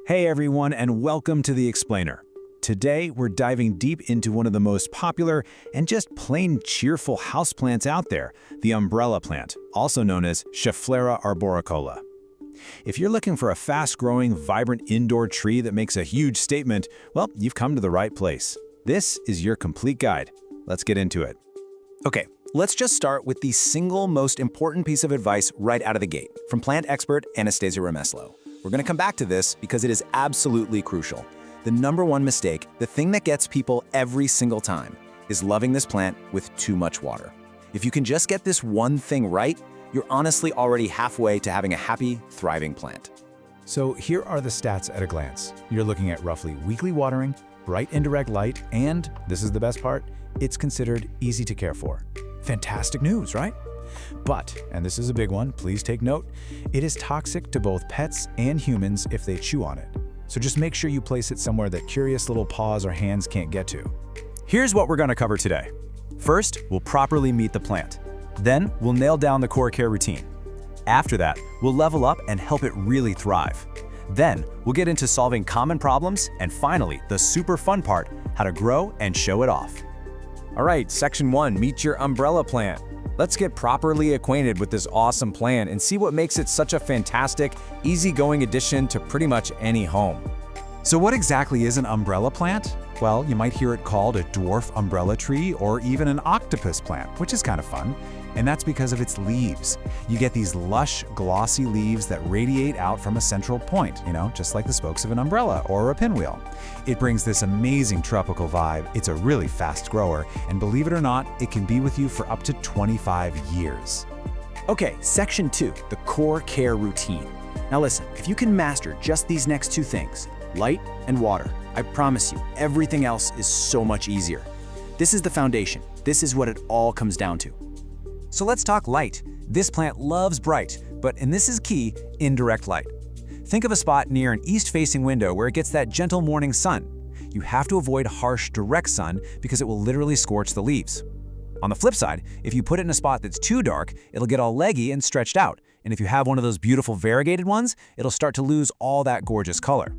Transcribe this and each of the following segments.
Hey everyone, and welcome to The Explainer. Today, we're diving deep into one of the most popular and just plain cheerful houseplants out there, the umbrella plant, also known as Schefflera arboricola. If you're looking for a fast-growing, vibrant indoor tree that makes a huge statement, well, you've come to the right place. This is your complete guide. Let's get into it. Okay, let's just start with the single most important piece of advice right out of the gate from plant expert Anastasia Remeslo. We're going to come back to this because it is absolutely crucial. The number one mistake, the thing that gets people every single time, is loving this plant with too much water. If you can just get this one thing right, you're honestly already halfway to having a happy, thriving plant. So here are the stats at a glance. You're looking at roughly weekly watering, bright indirect light, and, this is the best part, it's considered easy to care for. Fantastic news, right? But, and this is a big one, please take note, it is toxic to both pets and humans if they chew on it. So just make sure you place it somewhere that curious little paws or hands can't get to. Here's what we're going to cover today. First, we'll properly meet the plant. Then, we'll nail down the core care routine. After that, we'll level up and help it really thrive. Then, we'll get into solving common problems, and finally, the super fun part, how to grow and show it off. All right, section 1, meet your umbrella plant. Let's get properly acquainted with this awesome plant and see what makes it such a fantastic, easygoing addition to pretty much any home. So what exactly is an umbrella plant? Well, you might hear it called a dwarf umbrella tree or even an octopus plant, which is kind of fun. And that's because of its leaves. You get these lush, glossy leaves that radiate out from a central point, just like the spokes of an umbrella or a pinwheel. It brings this amazing tropical vibe. It's a really fast grower, and believe it or not, it can be with you for up to 25 years. Okay, section 2, the core care routine. Now listen, if you can master just these next two things, light and water, I promise you, everything else is so much easier. This is the foundation. This is what it all comes down to. So let's talk light. This plant loves bright, and this is key, indirect light. Think of a spot near an east-facing window where it gets that gentle morning sun. You have to avoid harsh, direct sun because it will literally scorch the leaves. On the flip side, if you put it in a spot that's too dark, it'll get all leggy and stretched out. And if you have one of those beautiful variegated ones, it'll start to lose all that gorgeous color.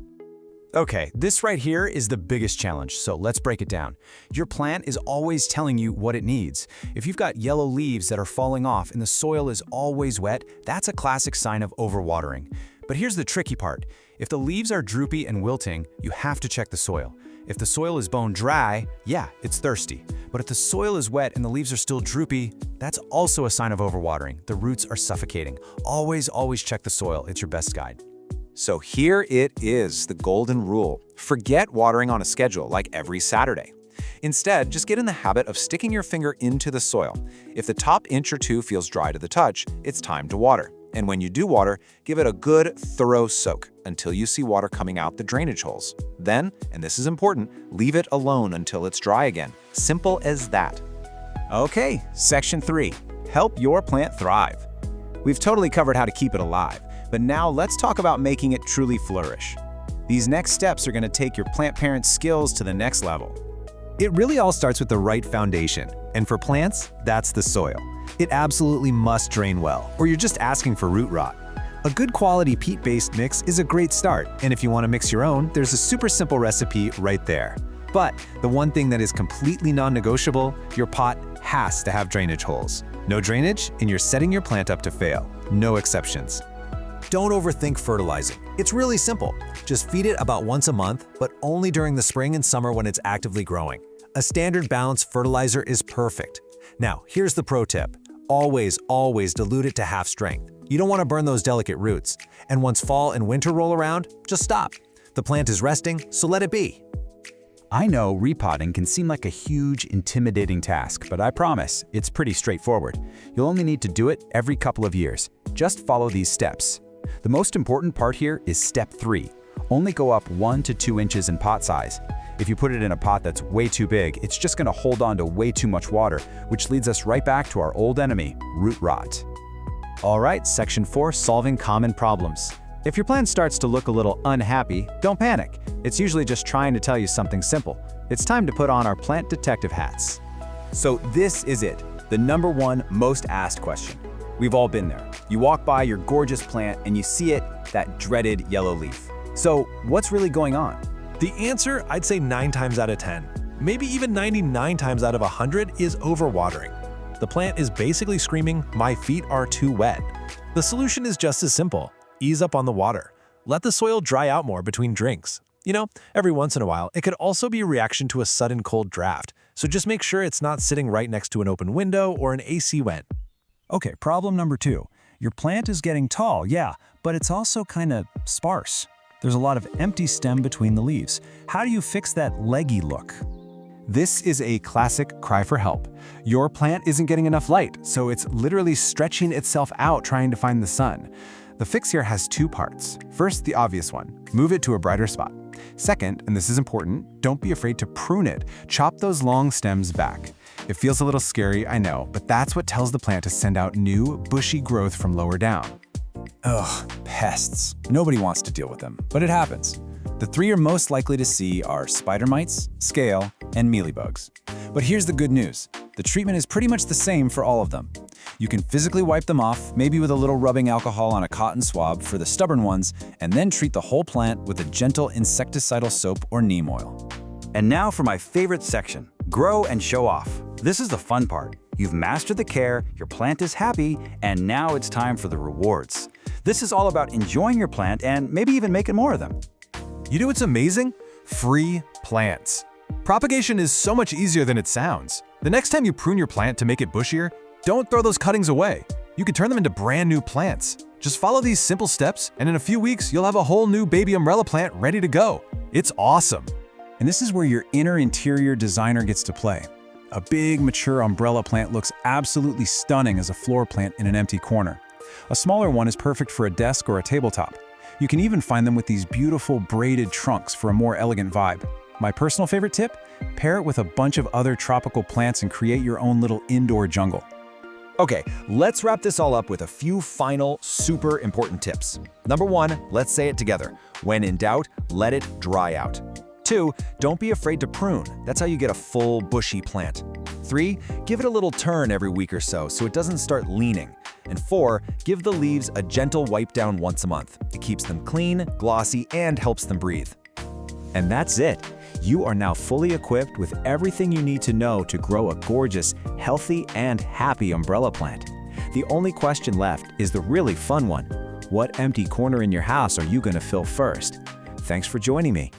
Okay, this right here is the biggest challenge, so let's break it down. Your plant is always telling you what it needs. If you've got yellow leaves that are falling off and the soil is always wet, that's a classic sign of overwatering. But here's the tricky part. If the leaves are droopy and wilting, you have to check the soil. If the soil is bone dry, yeah, it's thirsty. But if the soil is wet and the leaves are still droopy, that's also a sign of overwatering. The roots are suffocating. Always check the soil. It's your best guide. So here it is, the golden rule. Forget watering on a schedule like every Saturday. Instead, just get in the habit of sticking your finger into the soil. If the top inch or two feels dry to the touch, it's time to water. And when you do water, give it a good, thorough soak until you see water coming out the drainage holes. Then, and this is important, leave it alone until it's dry again. Simple as that. Okay, section 3, help your plant thrive. We've totally covered how to keep it alive. But now let's talk about making it truly flourish. These next steps are going to take your plant parent's skills to the next level. It really all starts with the right foundation, and for plants, that's the soil. It absolutely must drain well, or you're just asking for root rot. A good quality peat-based mix is a great start, and if you want to mix your own, there's a super simple recipe right there. But the one thing that is completely non-negotiable, your pot has to have drainage holes. No drainage, and you're setting your plant up to fail. No exceptions. Don't overthink fertilizing. It's really simple. Just feed it about once a month, but only during the spring and summer when it's actively growing. A standard balanced fertilizer is perfect. Now, here's the pro tip. Always dilute it to half strength. You don't want to burn those delicate roots. And once fall and winter roll around, just stop. The plant is resting, so let it be. I know repotting can seem like a huge, intimidating task, but I promise, it's pretty straightforward. You'll only need to do it every couple of years. Just follow these steps. The most important part here is step 3. Only go up 1 to 2 inches in pot size. If you put it in a pot that's way too big, it's just going to hold on to way too much water, which leads us right back to our old enemy, root rot. All right, section 4, solving common problems. If your plant starts to look a little unhappy, don't panic. It's usually just trying to tell you something simple. It's time to put on our plant detective hats. So this is it, the number one most asked question. We've all been there. You walk by your gorgeous plant and you see it, that dreaded yellow leaf. So what's really going on? The answer, I'd say 9 times out of 10, maybe even 99 times out of 100, is overwatering. The plant is basically screaming, "My feet are too wet." The solution is just as simple. Ease up on the water. Let the soil dry out more between drinks. Every once in a while, it could also be a reaction to a sudden cold draft, so just make sure it's not sitting right next to an open window or an AC vent. Okay, problem number 2. Your plant is getting tall, yeah, but it's also kind of sparse. There's a lot of empty stem between the leaves. How do you fix that leggy look? This is a classic cry for help. Your plant isn't getting enough light, so it's literally stretching itself out trying to find the sun. The fix here has 2 parts. First, the obvious one, move it to a brighter spot. Second, and this is important, don't be afraid to prune it. Chop those long stems back. It feels a little scary, I know, but that's what tells the plant to send out new, bushy growth from lower down. Ugh, pests. Nobody wants to deal with them, but it happens. The 3 you're most likely to see are spider mites, scale, and mealybugs. But here's the good news. The treatment is pretty much the same for all of them. You can physically wipe them off, maybe with a little rubbing alcohol on a cotton swab for the stubborn ones, and then treat the whole plant with a gentle insecticidal soap or neem oil. And now for my favorite section, grow and show off. This is the fun part. You've mastered the care, your plant is happy, and now it's time for the rewards. This is all about enjoying your plant and maybe even making more of them. You know what's amazing? Free plants. Propagation is so much easier than it sounds. The next time you prune your plant to make it bushier, don't throw those cuttings away. You can turn them into brand new plants. Just follow these simple steps, and in a few weeks, you'll have a whole new baby umbrella plant ready to go. It's awesome. And this is where your inner interior designer gets to play. A big, mature umbrella plant looks absolutely stunning as a floor plant in an empty corner. A smaller one is perfect for a desk or a tabletop. You can even find them with these beautiful braided trunks for a more elegant vibe. My personal favorite tip? Pair it with a bunch of other tropical plants and create your own little indoor jungle. Okay, let's wrap this all up with a few final, super important tips. Number 1, let's say it together. When in doubt, let it dry out. 2, don't be afraid to prune. That's how you get a full, bushy plant. 3, give it a little turn every week or so it doesn't start leaning. And 4, give the leaves a gentle wipe down once a month. It keeps them clean, glossy, and helps them breathe. And that's it. You are now fully equipped with everything you need to know to grow a gorgeous, healthy, and happy umbrella plant. The only question left is the really fun one. What empty corner in your house are you going to fill first? Thanks for joining me.